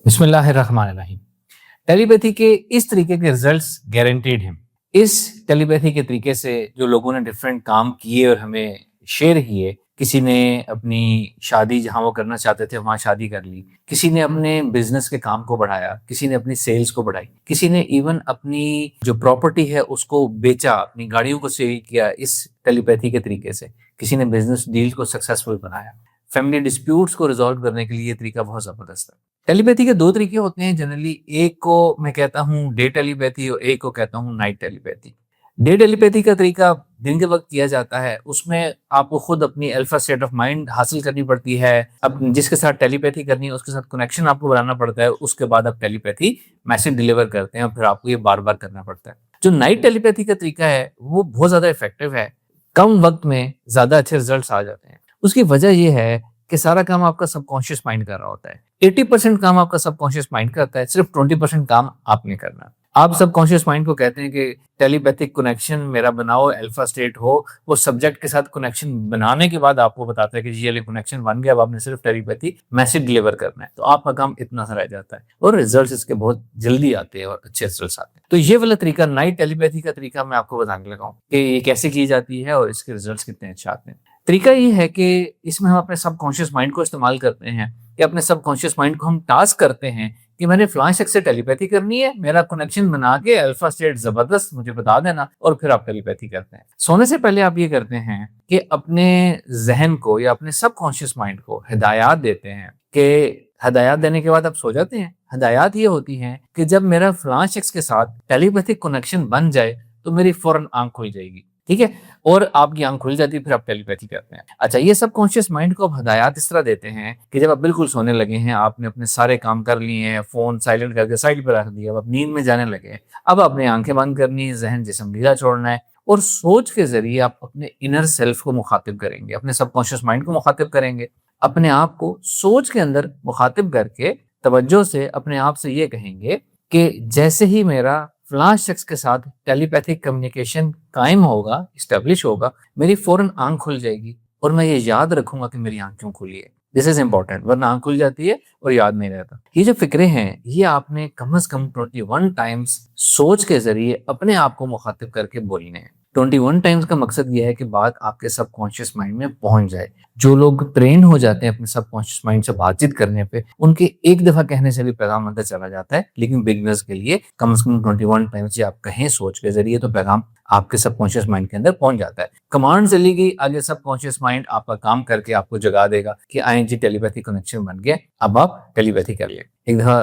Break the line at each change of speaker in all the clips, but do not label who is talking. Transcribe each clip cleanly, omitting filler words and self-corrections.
बिस्मिल्लाहिर्रहमानिर्रहीम। टेलीपैथी के इस तरीके के रिजल्ट्स गारंटीड हैं। इस टेलीपैथी के तरीके से जो लोगों ने डिफरेंट काम किए और हमें शेयर किए, किसी ने अपनी शादी जहाँ वो करना चाहते थे वहाँ शादी कर ली, किसी ने अपने बिजनेस के काम को बढ़ाया, किसी ने अपनी सेल्स को बढ़ाई, किसी ने इवन अपनी जो प्रॉपर्टी है उसको बेचा, अपनी गाड़ियों को सेल किया इस टेलीपैथी के तरीके से, किसी ने बिजनेस डील को सक्सेसफुल बनाया। फैमिली डिस्प्यूट्स को रिजॉल्व करने के लिए ये तरीका बहुत जबरदस्त है। टेलीपैथी के दो तरीके होते हैं जनरली, एक को मैं कहता हूँ डे टेलीपैथी और एक को कहता हूँ नाइट टेलीपैथी। डे टेलीपैथी का तरीका दिन के वक्त किया जाता है, उसमें आपको खुद अपनी अल्फा स्टेट ऑफ माइंड हासिल करनी पड़ती है, अब जिसके साथ टेलीपैथी करनी है उसके साथ कनेक्शन आपको बनाना पड़ता है, उसके बाद आप टेलीपैथी मैसेज डिलीवर करते हैं और फिर आपको ये बार बार करना पड़ता है। जो नाइट टेलीपैथी का तरीका है वो बहुत ज्यादा इफेक्टिव है, कम वक्त में ज्यादा अच्छे रिजल्ट आ जाते हैं। उसकी वजह यह है कि सारा काम आपका सबकॉन्शियस माइंड कर रहा होता है। 80% काम आपका सबकॉन्शियस माइंड करता है, सिर्फ 20% काम आपने करना। आप सबकॉन्शियस माइंड को कहते हैं कि टेलीपैथिक कनेक्शन मेरा बनाओ, अल्फा स्टेट हो, वो सब्जेक्ट के साथ कनेक्शन बनाने के बाद आपको बताता है कि ये कनेक्शन बन गया, अब आपने सिर्फ टेलीपैथी मैसेज डिलीवर करना है। तो आपका काम इतना सा रह जाता है और रिजल्ट इसके बहुत जल्दी आते हैं और अच्छे रिजल्ट आते हैं। तो ये वाला तरीका नाइट टेलीपैथी का तरीका मैं आपको बताने लगा हूँ कि ये कैसे की जाती है और इसके रिजल्ट कितने अच्छे आते हैं। तरीका ये है कि इसमें हम अपने सबकॉन्शियस माइंड को इस्तेमाल करते हैं, कि अपने सबकॉन्शियस माइंड को हम टास्क करते हैं कि मैंने फलां शख्स से टेलीपैथी करनी है, मेरा कनेक्शन बना के अल्फा स्टेट जबरदस्त मुझे बता देना, और फिर आप टेलीपैथी करते हैं। सोने से पहले आप ये करते हैं कि अपने जहन को या अपने सबकॉन्शियस माइंड को हिदायत देते हैं, कि हिदायत देने के बाद आप सो जाते हैं। हिदायत ये होती है कि जब मेरा फलां शख्स के साथ टेलीपैथिक कनेक्शन बन जाए तो मेरी फौरन आंख खुल जाएगी, ठीक है, और आपकी आंख खुल जाती है, फिर आप टेलीपैथी करते हैं। अच्छा, ये सब कॉन्शियस माइंड को आप हिदायत इस तरह देते हैं कि जब आप बिल्कुल सोने लगे हैं, आपने अपने सारे काम कर लिए हैं, फोन साइलेंट करके साइड पर रख दिया, अब आप नींद में जाने लगे हैं, अब आपने आंखें बंद करनी है, जहन जिस्म ढीला छोड़ना है, और सोच के जरिए आप अपने इनर सेल्फ को मुखातिब करेंगे, अपने सबकॉन्शियस माइंड को मुखातिब करेंगे। अपने आप को सोच के अंदर मुखातिब करके तवज्जो से अपने आप से ये कहेंगे कि जैसे ही मेरा फलां शख्स के साथ टेलीपैथिक कम्युनिकेशन कायम होगा, इस्टेब्लिश होगा, मेरी फौरन आंख खुल जाएगी और मैं ये याद रखूंगा कि मेरी आंख क्यों खुली है। दिस इज इंपॉर्टेंट, वरना आंख खुल जाती है और याद नहीं रहता। ये जो फिक्रे हैं ये आपने कम से कम 21 टाइम्स सोच के जरिए अपने आप को मुखातिब करके बोलने हैं। 21 टाइम्स का मकसद ये है कि बात आपके सबकॉन्शियस माइंड में पहुंच जाए। जो लोग ट्रेन हो जाते हैं अपने सबकॉन्शियस माइंड से बातचीत करने पे, उनके एक दफा कहने से भी पैगाम अंदर चला जाता है, लेकिन बिगनर्स के लिए कम से कम 21 टाइम्स आप कहें सोच के जरिए तो पैगाम आपके सबकॉन्शियस माइंड के अंदर पहुंच जाता है। कमांड चली गई, आगे सबकॉन्शियस माइंड आपका काम करके आपको जगा देगा कि आईएनजी टेलीपैथी कनेक्शन बन गया, अब आप टेलीपैथी कर लिए। एक दफा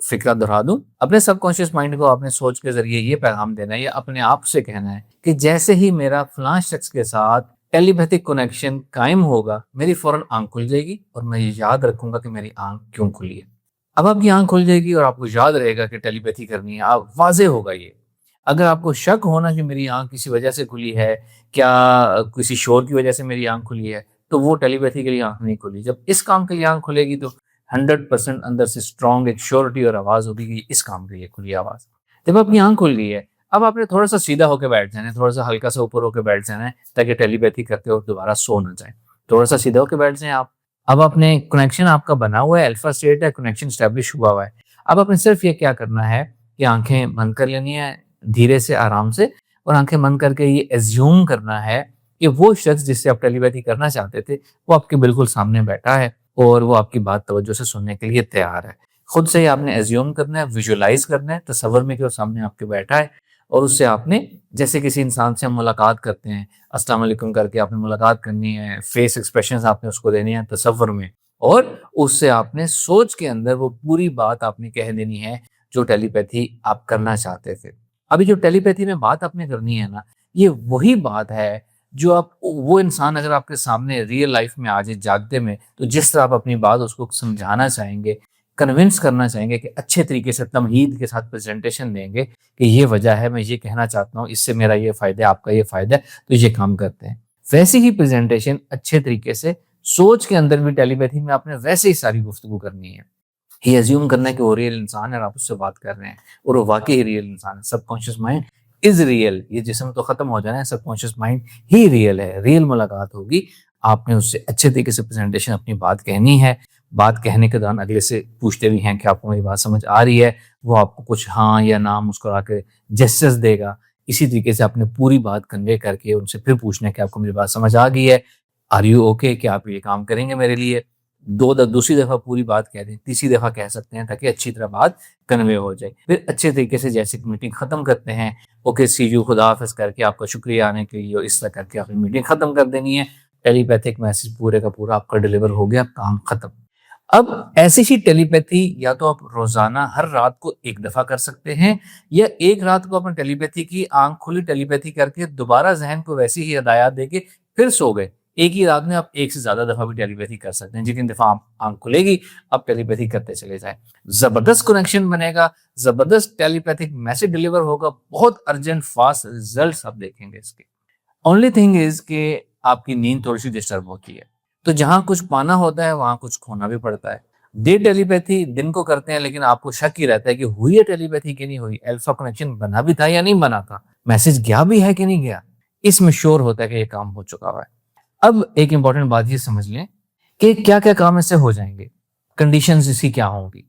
फिक्रा दोहरा दूं, अपने सबकॉन्शियस माइंड को आपने सोच के जरिए ये पैगाम देना है या अपने आप से कहना है कि जैसे ही मेरा फलां शख्स के साथ टेलीपैथिक कनेक्शन कायम होगा, मेरी फौरन आंख खुल जाएगी और मैं ये याद रखूंगा कि मेरी आंख क्यों खुली है। अब आपकी आंख खुल जाएगी और आपको याद रहेगा कि टेलीपैथी करनी है, आप वाजे होगा ये। अगर आपको शक होना कि मेरी आंख किसी वजह से खुली है, क्या किसी शोर की वजह से मेरी आंख खुली है, तो वो टेलीपैथी के लिए आंख नहीं खुली। जब इस काम के लिए आंख खुलेगी तो 100% अंदर से स्ट्रॉन्ग एक श्योरिटी और आवाज होगी कि इस काम के लिए खुली आवाज। जब आपकी आंख खुल गई है, अब आपने थोड़ा सा सीधा होकर बैठ जाना है, थोड़ा सा हल्का सा ऊपर होकर बैठ जाना है, ताकि टेलीपैथी करते वक्त दोबारा सो ना जाए। थोड़ा सा सीधा होकर बैठ जाए आप। अब आपने कनेक्शन आपका बना हुआ है, अल्फा स्टेट है, कनेक्शन स्टैब्लिश हुआ हुआ है। अब आपने सिर्फ ये क्या करना है कि आंखें बंद कर लेनी है धीरे से, आराम से, और आंखें बंद करके ये एज्यूम करना है कि वो शख्स जिससे आप टेलीपैथी करना चाहते थे वो आपके बिल्कुल सामने बैठा है और वो आपकी बात तवज्जो से सुनने के लिए तैयार है। खुद से ही आपने एज्यूम करना है, विजुअलाइज करना है, तसव्वुर में कि वो सामने आपके बैठा है, और उससे आपने जैसे किसी इंसान से हम मुलाकात करते हैं, अस्सलाम वालेकुम करके आपने मुलाकात करनी है, फेस एक्सप्रेशंस आपने उसको देने हैं तसव्वुर में, और उससे आपने सोच के अंदर वो पूरी बात आपने कह देनी है जो टेलीपैथी आप करना चाहते थे। अभी जो टेलीपैथी में बात आपने करनी है ना, ये वही बात है जो आप, वो इंसान अगर आपके सामने रियल लाइफ में आ जाए जागते में, तो जिस तरह आप अपनी बात उसको समझाना चाहेंगे, कन्विंस करना चाहेंगे, कि अच्छे तरीके से तमहीद के साथ प्रेजेंटेशन देंगे कि ये वजह है, मैं ये कहना चाहता हूँ, इससे मेरा ये फायदा है, आपका ये फायदा है, तो ये काम करते हैं। वैसे ही प्रेजेंटेशन अच्छे तरीके से सोच के अंदर भी टेलीपैथी में आपने वैसे ही सारी गुफ्तगू करनी है। ये अज्यूम करना है कि वो रियल इंसान है और आप उससे बात कर रहे हैं और वो वाकई रियल इंसान है। सबकॉन्शियस माइंड इज रियल, ये जिस्म तो खत्म हो जाना है, सबकॉन्शियस माइंड ही रियल है, रियल मुलाकात होगी। आपने उससे अच्छे तरीके से प्रेजेंटेशन अपनी बात कहनी है, बात कहने के दौरान अगले से पूछते भी हैं कि आपको मेरी बात समझ आ रही है, वो आपको कुछ हाँ या ना मुस्कुरा के जेस्चर्स देगा। इसी तरीके से आपने पूरी बात कन्वे करके उनसे फिर पूछना है कि आपको मेरी बात समझ आ गई है, आर यू ओके, कि आप ये काम करेंगे मेरे लिए। दूसरी दफ़ा पूरी बात कह दें, तीसरी दफ़ा कह सकते हैं ताकि अच्छी तरह बात कन्वे हो जाए। फिर अच्छे तरीके से जैसे कि मीटिंग ख़त्म करते हैं, ओके सी यू, खुदा हाफ़िज़ करके आपका शुक्रिया आने के लिए, और इस तरह करके आपने मीटिंग ख़त्म कर देनी है। टेलीपैथिक मैसेज पूरे का पूरा आपका डिलीवर हो गया, काम ख़त्म। अब ऐसी ही टेलीपैथी या तो आप रोज़ाना हर रात को एक दफ़ा कर सकते हैं, या एक रात को आपने टेलीपैथी की, आँख खुली टेलीपैथी करके दोबारा ज़हन को वैसी ही हिदायत देके फिर सो गए। एक ही रात में आप एक से ज़्यादा दफ़ा भी टेलीपैथी कर सकते हैं। जितनी दफ़ा आप आँख खुलेगी, आप टेलीपैथी करते चले जाएँ। ज़बरदस्त कनेक्शन बनेगा, ज़बरदस्त टेलीपैथिक मैसेज डिलीवर होगा, बहुत अर्जेंट फास्ट रिज़ल्ट्स आप देखेंगे इसके। ओनली थिंग इज़ कि आपकी नींद थोड़ी-सी डिस्टर्ब होती है। तो जहाँ कुछ पाना होता है, वहाँ कुछ खोना भी पड़ता है। डे टेलीपैथी दिन को करते हैं, लेकिन आपको शक ही रहता है कि हुई है टेलीपैथी कि नहीं हुई, अल्फा कनेक्शन बना भी था या नहीं बना था, मैसेज गया भी है कि नहीं गया। इसमें श्योर होता है कि ये काम हो चुका हुआ है। अब एक इंपॉर्टेंट बात ये समझ लें कि क्या-क्या काम इससे हो जाएंगे, कंडीशंस इसकी क्या होंगी।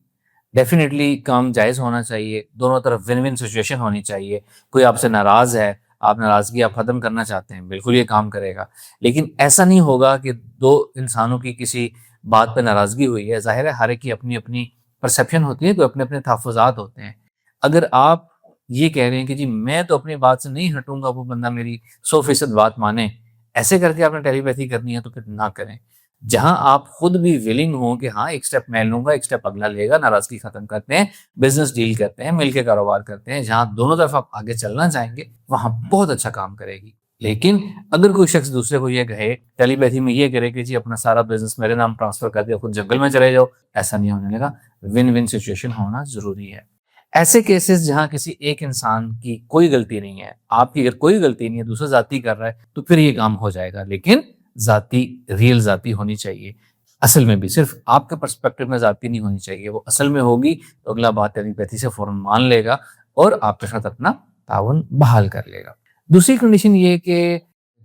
डेफिनेटली काम जायज़ होना चाहिए, दोनों तरफ विन विन सिचुएशन होनी चाहिए। कोई आपसे नाराज़ है, आप नाराज़गी आप ख़त्म करना चाहते हैं, बिल्कुल ये काम करेगा। लेकिन ऐसा नहीं होगा कि दो इंसानों की किसी बात पे नाराज़गी हुई है, ज़ाहिर है हर एक की अपनी-अपनी परसेप्शन होती है, कोई अपने-अपने तहफ़्फ़ुज़ात होते हैं। अगर आप ये कह रहे हैं कि जी मैं तो अपनी बात से नहीं हटूँगा, वो बंदा मेरी 100% बात माने, ऐसे करके आपने टेलीपैथी करनी है तो फिर ना करें। जहाँ आप खुद भी विलिंग हो कि हाँ, एक स्टेप मैं लूँगा, एक स्टेप अगला लेगा, नाराज़गी ख़त्म करते हैं, बिज़नेस डील करते हैं, मिलके कारोबार करते हैं, जहाँ दोनों तरफ आप आगे चलना चाहेंगे, वहाँ बहुत अच्छा काम करेगी। लेकिन अगर कोई शख्स दूसरे को ये कहे, टेलीपैथी में ये करे कि जी अपना सारा बिज़नेस मेरे नाम ट्रांसफ़र कर दिया, खुद जंगल में चले जाओ, ऐसा नहीं होने लगा। विन-विन सिचुएशन होना ज़रूरी है। ऐसे केसेस जहाँ किसी एक इंसान की कोई गलती नहीं है, आपकी अगर कोई गलती नहीं है, दूसरा ज़ाती कर रहा है, तो फिर ये काम हो जाएगा। लेकिन ज़ाती, रियल ज़ाती होनी चाहिए। असल में भी सिर्फ़ आपके पर्सपेक्टिव में ज़ाती नहीं होनी चाहिए, वो असल में होगी तो अगला बात टेलीपैथी से फ़ौरन मान लेगा और आपके साथ अपना ताउन बहाल कर लेगा। दूसरी कंडीशन ये है कि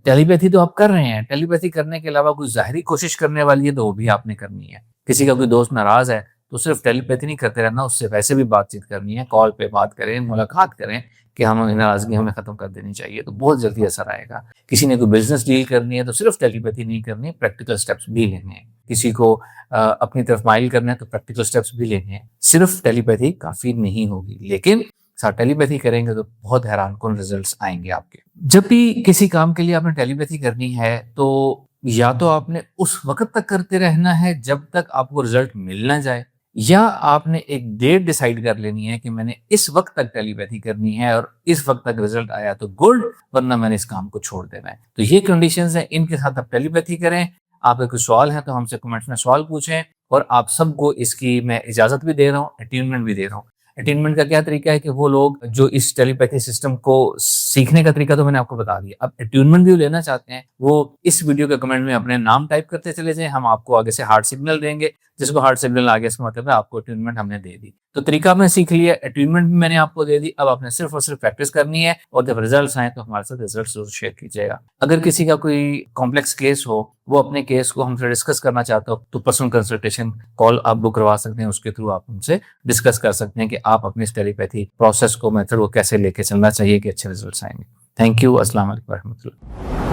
टेलीपैथी तो आप कर रहे हैं, टेलीपैथी करने के अलावा कोई ज़ाहिरी कोशिश करने वाली है तो वो भी आपने करनी है। किसी का कोई दोस्त नाराज़ है तो सिर्फ टेलीपैथी नहीं करते रहना, उससे वैसे भी बातचीत करनी है, कॉल पे बात करें, मुलाकात करें कि हम नाराज़गी हमें ख़त्म कर देनी चाहिए, तो बहुत जल्दी असर आएगा। किसी ने कोई बिज़नेस डील करनी है तो सिर्फ टेलीपैथी नहीं करनी, प्रैक्टिकल स्टेप्स भी लेने हैं। किसी को अपनी तरफ माइल करना है तो प्रैक्टिकल स्टेप्स भी लेने हैं। सिर्फ टेलीपैथी काफ़ी नहीं होगी, लेकिन साथ टेलीपैथी करेंगे तो बहुत हैरानकुन रिजल्ट्स आएँगे आपके। जब भी किसी काम के लिए आपने टेलीपैथी करनी है तो या तो आपने उस वक़्त तक करते रहना है जब तक आपको रिजल्ट मिल ना जाए, या आपने एक डेट डिसाइड कर लेनी है कि मैंने इस वक़्त तक टेलीपैथी करनी है और इस वक़्त तक रिजल्ट आया तो गुड, वरना मैंने इस काम को छोड़ देना है। तो ये कंडीशंस हैं, इनके साथ आप टेलीपैथी करें। आपके कुछ सवाल हैं तो हमसे कमेंट्स में सवाल पूछें, और आप सबको इसकी मैं इजाज़त भी दे रहा हूँ, अटेन्मेंट भी दे रहा हूँ। अटेन्मेंट का क्या तरीका है कि वो लोग जो इस टेलीपैथी सिस्टम को सीखने का तरीका तो मैंने आपको बता दिया। अब अटेन्मेंट भी लेना चाहते हैं, वो इस वीडियो के कमेंट में अपने नाम टाइप करते चले जाएं, हम आपको आगे से हार्ट सिग्नल देंगे। जिसको हार्ट सिग्नल आ गया इसका मतलब है आपको अटेन्मेंट हमने दे दी। तो तरीका आपने सीख लिया, अटेन्मेंट भी मैंने आपको दे दी। अब आपने सिर्फ और सिर्फ प्रैक्टिस करनी है, और जब रिजल्ट्स आए तो हमारे साथ रिजल्ट्स जरूर शेयर कीजिएगा। अगर किसी का कोई कॉम्प्लेक्स केस हो, वो अपने केस को हमसे डिस्कस करना चाहते हो, तो पर्सनल कंसल्टेशन कॉल आप बुक करवा सकते हैं। उसके थ्रू आप हमसे डिस्कस कर सकते हैं कि आप अपनी टेलीपैथी प्रोसेस को, मेथड को कैसे लेके चलना चाहिए कि अच्छे रिजल्ट्स आएंगे। Thank you. अस्सलाम वालेकुम रहमतुल्लाह।